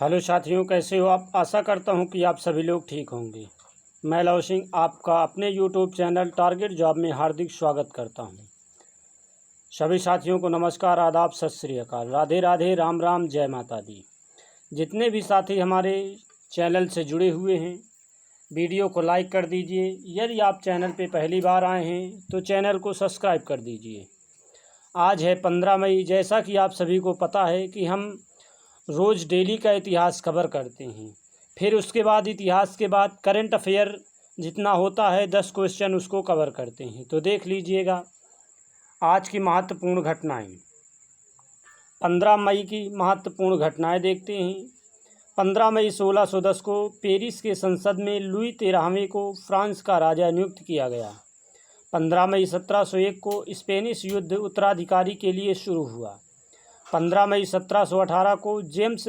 Hello साथियों, कैसे हो आप। आशा करता हूं कि आप सभी लोग ठीक होंगे। मैं लव सिंह आपका अपने यूट्यूब चैनल टारगेट जॉब में हार्दिक स्वागत करता हूं। सभी साथियों को नमस्कार, आदाब, सत श्री अकाल, राधे राधे, राम राम, जय माता दी। जितने भी साथी हमारे चैनल से जुड़े हुए हैं, वीडियो को लाइक कर दीजिए। यदि आप चैनल पर पहली बार आए हैं तो चैनल को सब्सक्राइब कर दीजिए। आज है 15 मई। जैसा कि आप सभी को पता है कि हम रोज़ डेली का इतिहास कवर करते हैं। फिर उसके बाद इतिहास के बाद करंट अफेयर जितना होता है 10 क्वेश्चन उसको कवर करते हैं। तो देख लीजिएगा आज की महत्वपूर्ण घटनाएं। 15 मई की महत्वपूर्ण घटनाएं देखते हैं। 15 मई 1610 को पेरिस के संसद में लुई 13वें को फ्रांस का राजा नियुक्त किया गया। 15 मई 1701 को स्पेनिश युद्ध उत्तराधिकारी के लिए शुरू हुआ। 15 मई 1718 को जेम्स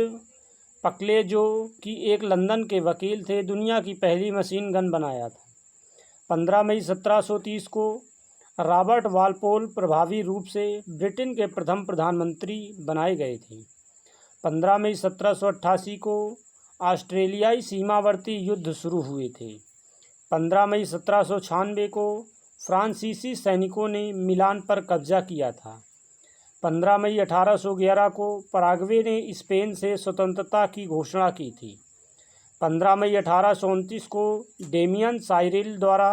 पकले, जो कि एक लंदन के वकील थे, दुनिया की पहली मशीन गन बनाया था। 15 मई 1730 को रॉबर्ट वालपोल प्रभावी रूप से ब्रिटेन के प्रथम प्रधानमंत्री बनाए गए थे। 15 मई 1788 को ऑस्ट्रेलियाई सीमावर्ती युद्ध शुरू हुए थे। 15 मई 1796 को फ्रांसीसी सैनिकों ने मिलान पर कब्जा किया था। 15 मई 1811 को पराग्वे ने स्पेन से स्वतंत्रता की घोषणा की थी। 15 मई 1829 को डेमियन साइरिल द्वारा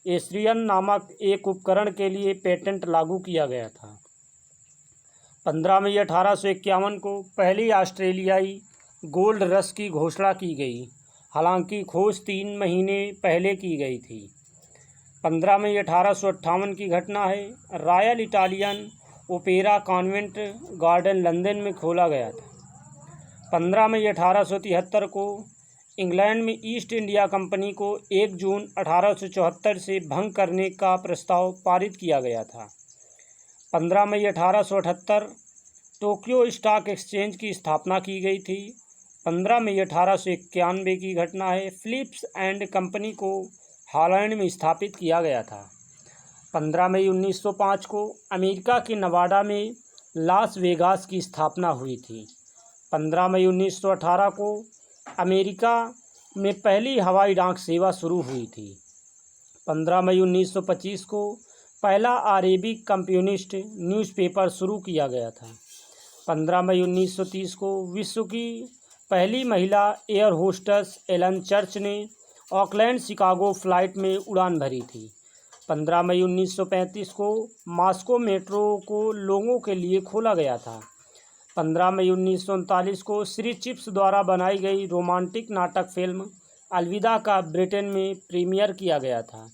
एस्ट्रियन नामक एक उपकरण के लिए पेटेंट लागू किया गया था। 15 मई 1851 को पहली ऑस्ट्रेलियाई गोल्ड रश की घोषणा की गई, हालांकि खोज 3 महीने पहले की गई थी। 15 मई 1858 की घटना है। Royal Italian opera convent garden London में खोला गया था। 15 मई 1873 को इंग्लैंड में ईस्ट इंडिया कंपनी को 1 जून 1874 से भंग करने का प्रस्ताव पारित किया गया था। 15 मई 1878 टोक्यो स्टॉक एक्सचेंज की स्थापना की गई थी। 15 मई 1891 की घटना है। फिलिप्स एंड कंपनी को हॉलैंड में स्थापित किया गया था। 15 मई 1905 को अमेरिका के नवाडा में लास वेगास की स्थापना हुई थी। 15 मई 1918 को अमेरिका में पहली हवाई डाक सेवा शुरू हुई थी। 15 मई 1925 को पहला अरेबिक कम्युनिस्ट न्यूज़पेपर शुरू किया गया था। 15 मई 1930 को विश्व की पहली महिला एयर होस्टेस एलन चर्च ने ऑकलैंड शिकागो फ्लाइट में उड़ान भरी थी। 15 मई 1935 को मॉस्को मेट्रो को लोगों के लिए खोला गया था। 15 मई 1939 को श्री चिप्स द्वारा बनाई गई रोमांटिक नाटक फिल्म अलविदा का ब्रिटेन में प्रीमियर किया गया था।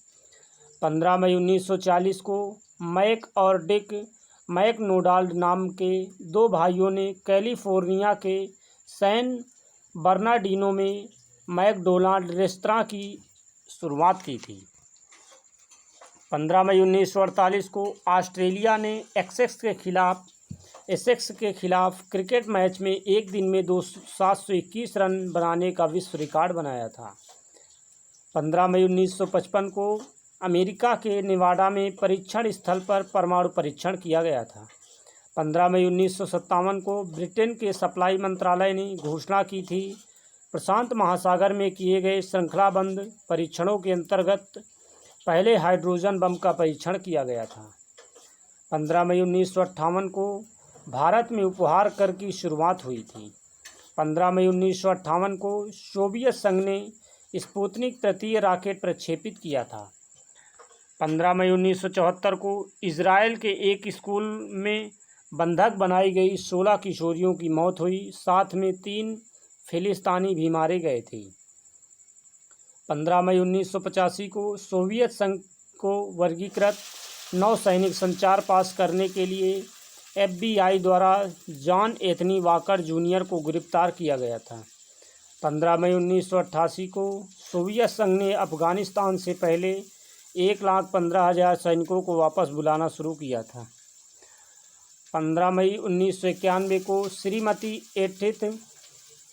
15 मई 1940 को मैक और डिक मैकडोनाल्ड नाम के 2 भाइयों ने कैलिफोर्निया के सैन बर्नार्डिनो में मैकडोनाल्ड रेस्तरां की शुरुआत की थी। 15 मई 1948 को ऑस्ट्रेलिया ने एसेक्स के खिलाफ क्रिकेट मैच में एक दिन में 721 रन बनाने का विश्व रिकॉर्ड बनाया था। 15 मई 1955 को अमेरिका के नेवाडा में परीक्षण स्थल पर परमाणु परीक्षण किया गया था। 15 मई 1957 को ब्रिटेन के सप्लाई मंत्रालय ने घोषणा की थी प्रशांत महासागर में किए गए श्रृंखलाबंद परीक्षणों के अंतर्गत पहले हाइड्रोजन बम का परीक्षण किया गया था। 15 मई 1958 को भारत में उपहार कर की शुरुआत हुई थी। 15 मई 1958 को सोवियत संघ ने स्पुतनिक तृतीय रॉकेट प्रक्षेपित किया था। 15 मई 1974 को इजराइल के एक स्कूल में बंधक बनाई गई 16 किशोरियों की मौत हुई, साथ में 3 फिलिस्तीनी भी मारे गए थे। 15 मई 1985 को सोवियत संघ को वर्गीकृत नौसैनिक संचार पास करने के लिए FBI द्वारा जॉन एंथनी वॉकर जूनियर को गिरफ्तार किया गया था। 15 मई 1988 को सोवियत संघ ने अफगानिस्तान से पहले 1,15,000 सैनिकों को वापस बुलाना शुरू किया था। 15 मई 1991 को श्रीमती एडिथ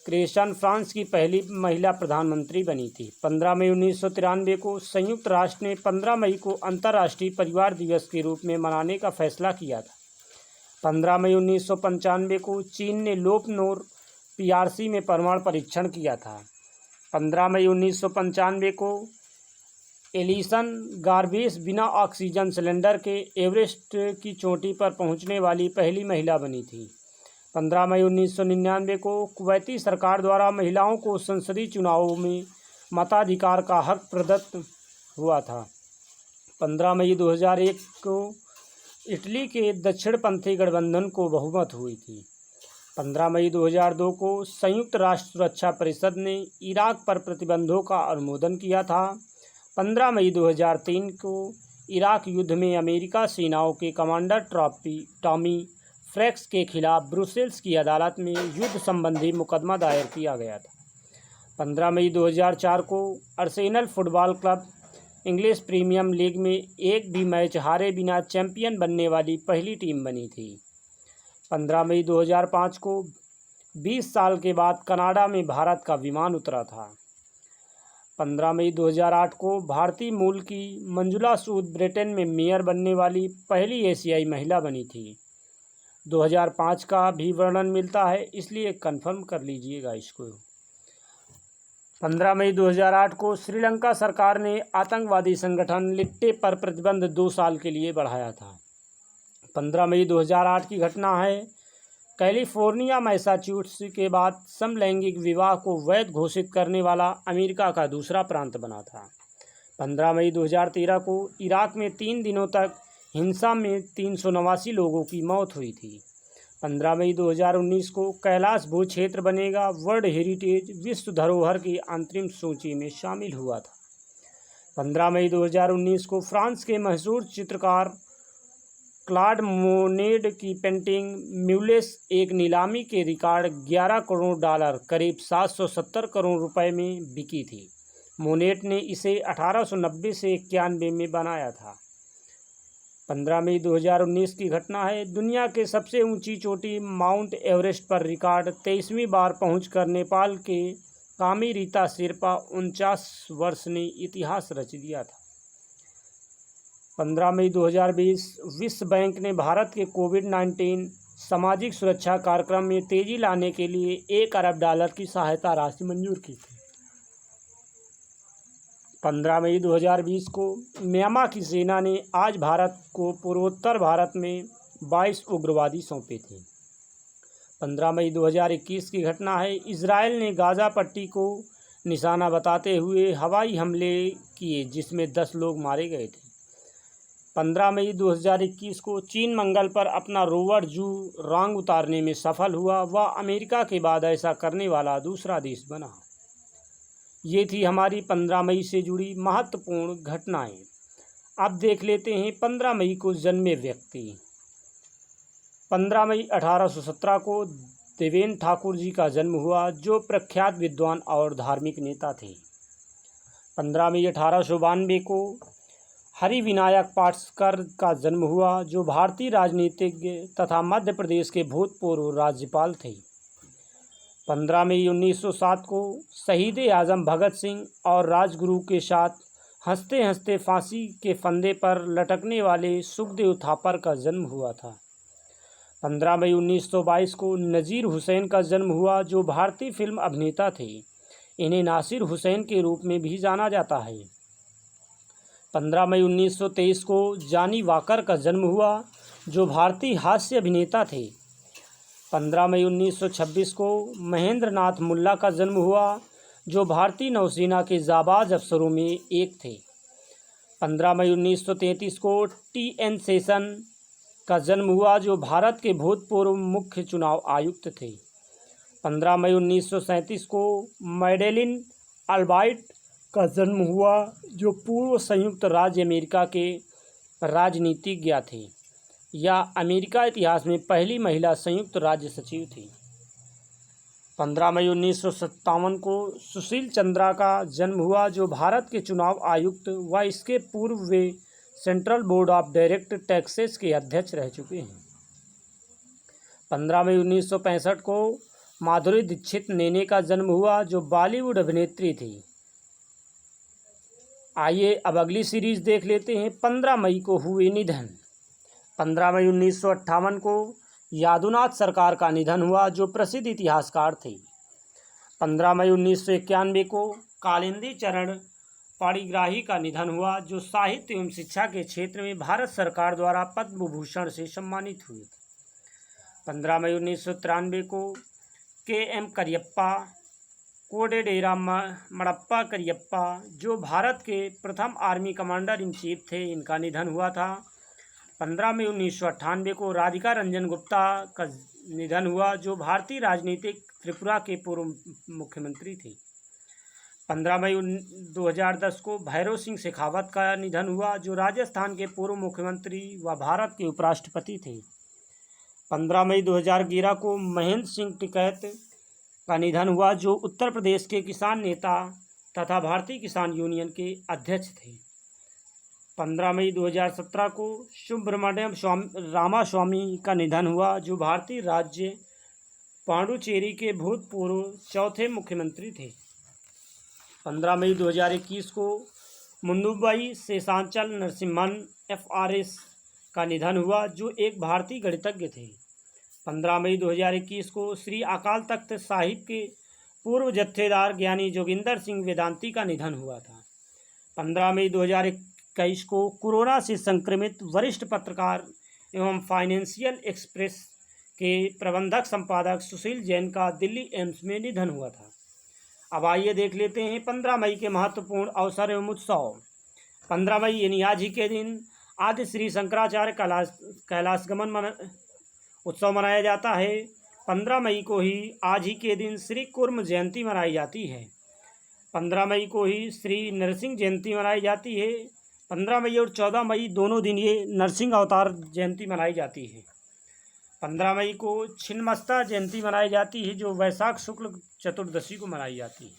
क्रेसन फ्रांस की पहली महिला प्रधानमंत्री बनी थी। 15 मई 1993 को संयुक्त राष्ट्र ने 15 मई को अंतर्राष्ट्रीय परिवार दिवस के रूप में मनाने का फैसला किया था। 15 मई 1995 को चीन ने लोपनोर PRC में परमाणु परीक्षण किया था। 15 मई 1995 को एलिसन गार्वेस बिना ऑक्सीजन सिलेंडर के एवरेस्ट की चोटी पर पहुंचने वाली पहली महिला बनी थी। 15 मई 1999 को कुवैती सरकार द्वारा महिलाओं को संसदीय चुनावों में मताधिकार का हक प्रदत्त हुआ था। 15 मई 2001 को इटली के दक्षिणपंथी गठबंधन को बहुमत हुई थी। 15 मई 2002 को संयुक्त राष्ट्र सुरक्षा परिषद ने इराक पर प्रतिबंधों का अनुमोदन किया था। 15 मई 2003 को इराक युद्ध में अमेरिका सेनाओं के कमांडर टॉमी फ्रैंक्स के खिलाफ ब्रुसेल्स की अदालत में युद्ध संबंधी मुकदमा दायर किया गया था। 15 मई 2004 को Arsenal football club English Premier League में एक भी मैच हारे बिना चैंपियन बनने वाली पहली टीम बनी थी। 15 मई 2005 को 20 साल के बाद कनाडा में भारत का विमान उतरा था। 15 मई 2008 को भारतीय मूल की मंजुला सूद ब्रिटेन में मेयर बनने वाली पहली एशियाई महिला बनी थी। 2005 का भी वर्णन मिलता है, इसलिए कंफर्म कर लीजिएगा इसको। 15 मई 2008 को श्रीलंका सरकार ने आतंकवादी संगठन लिट्टे पर प्रतिबंध 2 साल के लिए बढ़ाया था। 15 मई 2008 की घटना है। कैलिफोर्निया मैसाचुसेट्स के बाद समलैंगिक विवाह को वैध घोषित करने वाला अमेरिका का दूसरा प्रांत बना था। 15 मई 2013 को इराक में 3 दिनों तक हिंसा में 389 लोगों की मौत हुई थी। 15 मई 2019 को कैलाश भूज क्षेत्र बनेगा वर्ल्ड हेरिटेज विश्व धरोहर की अंतरिम सूची में शामिल हुआ था। 15 मई 2019 को फ्रांस के मशहूर चित्रकार क्लॉड मोनेट की पेंटिंग म्यूलेस एक नीलामी के रिकॉर्ड $11 करोड़ करीब 770 करोड़ रुपए में बिकी थी। मोनेट ने इसे 1890 से 91 में बनाया था। 15 मई 2019 की घटना है। दुनिया के सबसे ऊंची चोटी माउंट एवरेस्ट पर रिकॉर्ड 23वीं बार पहुंचकर नेपाल के कामी रीता शेरपा 49 वर्ष ने इतिहास रच दिया था। 15 मई 2020 विश्व बैंक ने भारत के कोविड-19 सामाजिक सुरक्षा कार्यक्रम में तेजी लाने के लिए $1 अरब की सहायता राशि मंजूर की थी। 15 मई 2020 को म्यांमार की सेना ने आज भारत को पूर्वोत्तर भारत में 22 उग्रवादी सौंपे थे। 15 मई 2021 की घटना है। इजरायल ने गाज़ा पट्टी को निशाना बताते हुए हवाई हमले किए, जिसमें 10 लोग मारे गए थे। 15 मई 2021 को चीन मंगल पर अपना रोवर जू रॉन्ग उतारने में सफल हुआ। वह अमेरिका के बाद ऐसा करने वाला दूसरा देश बना। ये थी हमारी 15 मई से जुड़ी महत्वपूर्ण घटनाएं। अब देख लेते हैं 15 मई को जन्मे व्यक्ति। 15 मई 1817 को देवेंद्र ठाकुर जी का जन्म हुआ, जो प्रख्यात विद्वान और धार्मिक नेता थे। 15 मई 1892 को हरिविनायक पाटकर का जन्म हुआ, जो भारतीय राजनीतिज्ञ तथा मध्य प्रदेश के भूतपूर्व राज्यपाल थे। 15 मई 1907 को शहीद आजम भगत सिंह और राजगुरु के साथ हंसते हंसते फांसी के फंदे पर लटकने वाले सुखदेव थापर का जन्म हुआ था। 15 मई 1922 को नज़ीर हुसैन का जन्म हुआ, जो भारतीय फिल्म अभिनेता थे। इन्हें नासिर हुसैन के रूप में भी जाना जाता है। 15 मई 1923 को जानी वाकर का जन्म हुआ, जो भारतीय हास्य अभिनेता थे। 15 मई 1926 को महेंद्र नाथ मुल्ला का जन्म हुआ, जो भारतीय नौसेना के जाबाज अफसरों में एक थे। 15 मई 1933 को TN सेशन का जन्म हुआ, जो भारत के भूतपूर्व मुख्य चुनाव आयुक्त थे। 15 मई 1937 को मैडेलिन अल्बाइट का जन्म हुआ, जो पूर्व संयुक्त राज्य अमेरिका के राजनीतिज्ञ थे। यह अमेरिका इतिहास में पहली महिला संयुक्त राज्य सचिव थी। 15 मई 1957 को सुशील चंद्रा का जन्म हुआ, जो भारत के चुनाव आयुक्त व इसके पूर्व वे central board of direct taxes के अध्यक्ष रह चुके हैं। 15 मई 1965 को माधुरी दीक्षित नेने का जन्म हुआ, जो बॉलीवुड अभिनेत्री थी। आइए अब अगली सीरीज देख लेते हैं। 15 मई को हुए निधन। 15 मई 1958 को यादुनाथ सरकार का निधन हुआ, जो प्रसिद्ध इतिहासकार थे। 15 मई 1991 को कालिंदी चरण पाणिग्राही का निधन हुआ, जो साहित्य एवं शिक्षा के क्षेत्र में भारत सरकार द्वारा पद्म भूषण से सम्मानित हुए थे। 15 मई 1993 को के.एम. करियप्पा कोडेडेरा मड़प्पा करियप्पा, जो भारत के प्रथम आर्मी कमांडर इन चीफ थे, इनका निधन हुआ था। 15 मई 1998 को राधिका रंजन गुप्ता का निधन हुआ, जो भारतीय राजनीतिक त्रिपुरा के पूर्व मुख्यमंत्री थे। 15 मई 2010 को भैरव सिंह शेखावत का निधन हुआ, जो राजस्थान के पूर्व मुख्यमंत्री व भारत के उपराष्ट्रपति थे। 15 मई 2011 को महेंद्र सिंह टिकैत का निधन हुआ, जो उत्तर प्रदेश के किसान नेता तथा भारतीय किसान यूनियन के अध्यक्ष थे। 15 मई 2017 को सुब्रमण्यम रामास्वामी का निधन हुआ, जो भारतीय राज्य पांडुचेरी के भूतपूर्व चौथे मुख्यमंत्री थे। 15 मई 2021 को मुंदुबई शेषाचल नरसिम्हन FRS का निधन हुआ, जो एक भारतीय गणितज्ञ थे। 15 मई 2021 को श्री अकाल तख्त साहिब के पूर्व जत्थेदार ज्ञानी जोगिंदर सिंह वेदांती का निधन हुआ था। 15 मई 2021 को कोरोना से संक्रमित वरिष्ठ पत्रकार एवं फाइनेंशियल एक्सप्रेस के प्रबंधक संपादक सुशील जैन का दिल्ली एम्स में निधन हुआ था। अब आइए देख लेते हैं 15 मई के महत्वपूर्ण अवसर एवं उत्सव। 15 मई यानी आज ही के दिन आदि श्री शंकराचार्य कैलाश गमन उत्सव मनाया जाता है। 15 मई को ही आज ही के दिन श्री कुर्म जयंती मनाई जाती है। 15 मई को ही श्री नरसिंह जयंती मनाई जाती है। 15 मई और 14 मई दोनों दिन ये नरसिंह अवतार जयंती मनाई जाती है। 15 मई को छिन्नमस्ता जयंती मनाई जाती है, जो वैशाख शुक्ल चतुर्दशी को मनाई जाती है।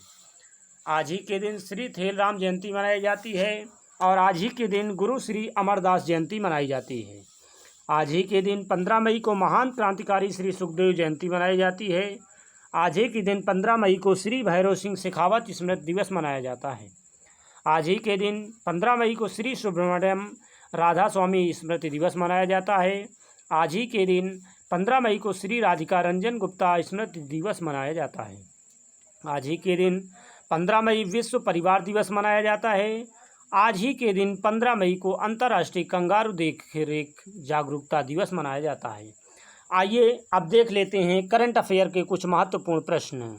आज ही के दिन श्री थेलराम जयंती मनाई जाती है और आज ही के दिन गुरु श्री अमरदास जयंती मनाई जाती है। आज ही के दिन 15 मई को महान क्रांतिकारी श्री सुखदेव जयंती मनाई जाती है। आज ही के दिन 15 मई को श्री भैरव सिंह शेखावत स्मृति दिवस मनाया जाता है। आज ही के दिन 15 मई को श्री सुब्रमण्यम राधा स्वामी स्मृति दिवस मनाया जाता है। आज ही के दिन 15 मई को श्री राधिका रंजन गुप्ता स्मृति दिवस मनाया जाता है। आज ही के दिन 15 मई विश्व परिवार दिवस मनाया जाता है। आज ही के दिन 15 मई को अंतर्राष्ट्रीय कंगारू देखरेख जागरूकता दिवस मनाया जाता है। आइए अब देख लेते हैं करंट अफेयर के कुछ महत्वपूर्ण प्रश्न।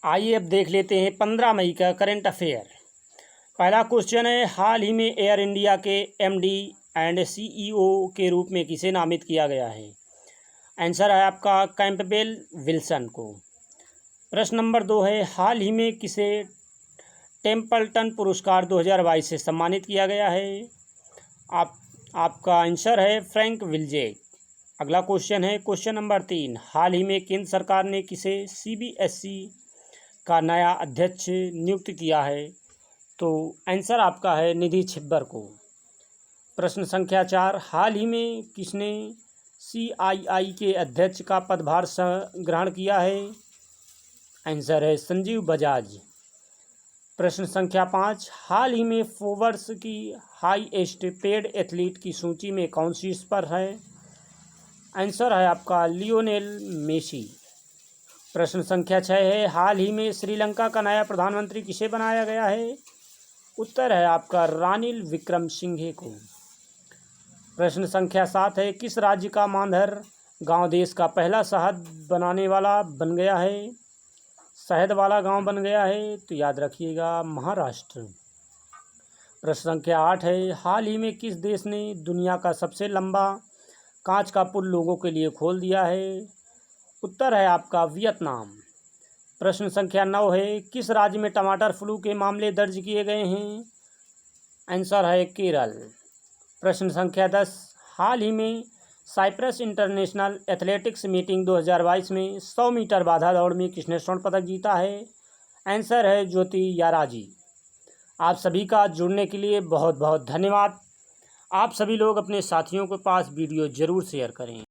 आइए अब देख लेते हैं 15 मई का करंट अफेयर। पहला क्वेश्चन है, हाल ही में एयर इंडिया के MD एंड CEO के रूप में किसे नामित किया गया है? आंसर है आपका कैंपबेल विल्सन को। प्रश्न नंबर 2 है, हाल ही में किसे टेम्पल्टन पुरस्कार 2022 से सम्मानित किया गया है? आपका आंसर है फ्रैंक विल्जेक। अगला क्वेश्चन है क्वेश्चन नंबर 3, हाल ही में केंद्र सरकार ने किसे CBSE का नया अध्यक्ष नियुक्त किया है? तो आंसर आपका है निधि छिब्बर को। प्रश्न संख्या 4, हाल ही में किसने CII के अध्यक्ष का पदभार ग्रहण किया है? आंसर है संजीव बजाज। प्रश्न संख्या 5, हाल ही में फोर्ब्स की हाईएस्ट पेड एथलीट की सूची में कौन शीर्ष पर है? आंसर है आपका लियोनेल मेसी। प्रश्न संख्या 6 है, हाल ही में श्रीलंका का नया प्रधानमंत्री किसे बनाया गया है? उत्तर है आपका रानिल विक्रमसिंघे को। प्रश्न संख्या 7 है, किस राज्य का मांधर गांव देश का पहला शहद बनाने वाला बन गया है? शहद वाला गांव बन गया है, तो याद रखिएगा महाराष्ट्र। प्रश्न संख्या 8 है, हाल ही में किस देश ने दुनिया का सबसे लंबा कांच का पुल लोगों के लिए खोल दिया है? उत्तर है आपका वियतनाम। प्रश्न संख्या 9 है, किस राज्य में टमाटर फ्लू के मामले दर्ज किए गए हैं? आंसर है केरल। प्रश्न संख्या 10, हाल ही में साइप्रस इंटरनेशनल एथलेटिक्स मीटिंग 2022 में 100 मीटर बाधा दौड़ में किसने स्वर्ण पदक जीता है? आंसर है ज्योति याराजी। आप सभी का जुड़ने के लिए बहुत बहुत धन्यवाद। आप सभी लोग अपने साथियों के पास वीडियो ज़रूर शेयर करें।